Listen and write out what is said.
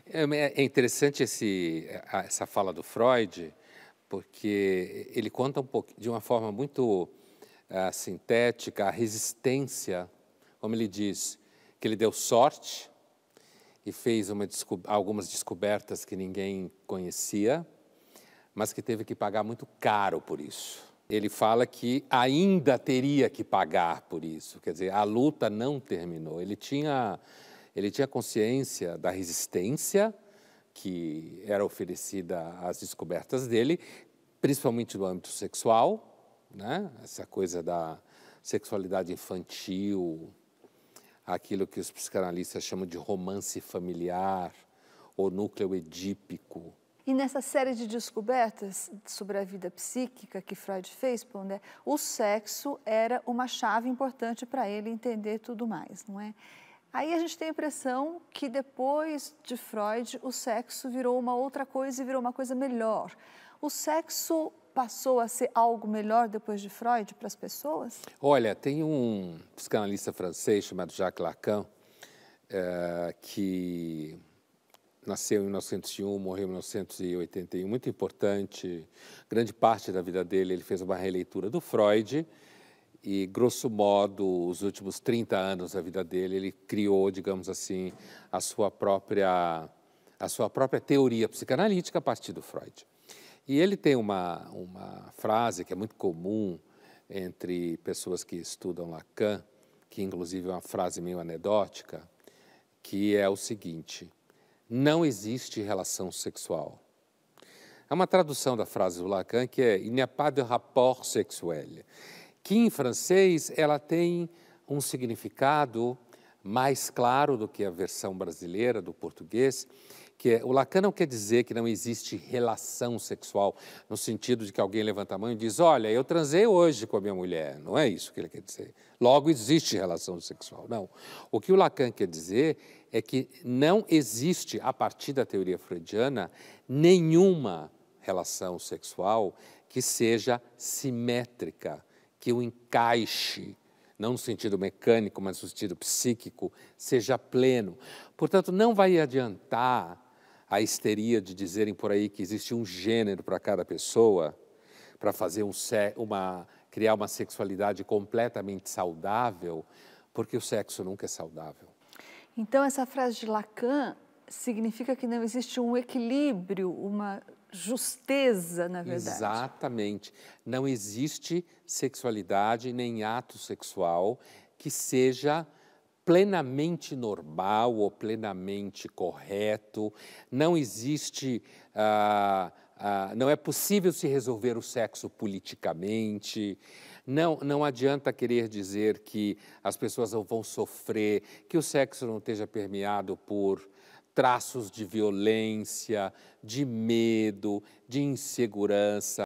É interessante essa fala do Freud, porque ele conta um pouco, de uma forma muito sintética, a resistência, como ele diz, que ele deu sorte e fez algumas descobertas que ninguém conhecia, mas que teve que pagar muito caro por isso. Ele fala que ainda teria que pagar por isso, quer dizer, a luta não terminou. Ele tinha consciência da resistência que era oferecida às descobertas dele, principalmente no âmbito sexual, né? Essa coisa da sexualidade infantil, aquilo que os psicanalistas chamam de romance familiar, ou núcleo edípico. E nessa série de descobertas sobre a vida psíquica que Freud fez, Pondé, o sexo era uma chave importante para ele entender tudo mais, não é? Aí a gente tem a impressão que depois de Freud, o sexo virou uma outra coisa e virou uma coisa melhor. O sexo passou a ser algo melhor depois de Freud para as pessoas? Olha, tem um psicanalista francês chamado Jacques Lacan, que nasceu em 1901, morreu em 1981, muito importante, grande parte da vida dele ele fez uma releitura do Freud e, grosso modo, os últimos 30 anos da vida dele, ele criou, digamos assim, a sua própria teoria psicanalítica a partir do Freud. E ele tem uma frase que é muito comum entre pessoas que estudam Lacan, que inclusive é uma frase meio anedótica, que é o seguinte: não existe relação sexual. É uma tradução da frase do Lacan que é « il n'y a pas de rapport sexuel », que em francês ela tem um significado mais claro do que a versão brasileira do português, que é, o Lacan não quer dizer que não existe relação sexual, no sentido de que alguém levanta a mão e diz, olha, eu transei hoje com a minha mulher, não é isso que ele quer dizer. Logo, existe relação sexual. Não. O que o Lacan quer dizer é que não existe, a partir da teoria freudiana, nenhuma relação sexual que seja simétrica, que o encaixe, não no sentido mecânico, mas no sentido psíquico, seja pleno. Portanto, não vai adiantar a histeria de dizerem por aí que existe um gênero para cada pessoa, para fazer criar uma sexualidade completamente saudável, porque o sexo nunca é saudável. Então, essa frase de Lacan significa que não existe um equilíbrio, uma justeza, na verdade. Exatamente. Não existe sexualidade nem ato sexual que seja plenamente normal ou plenamente correto. Não existe, não é possível se resolver o sexo politicamente. Não adianta querer dizer que as pessoas não vão sofrer, que o sexo não esteja permeado por traços de violência, de medo, de insegurança.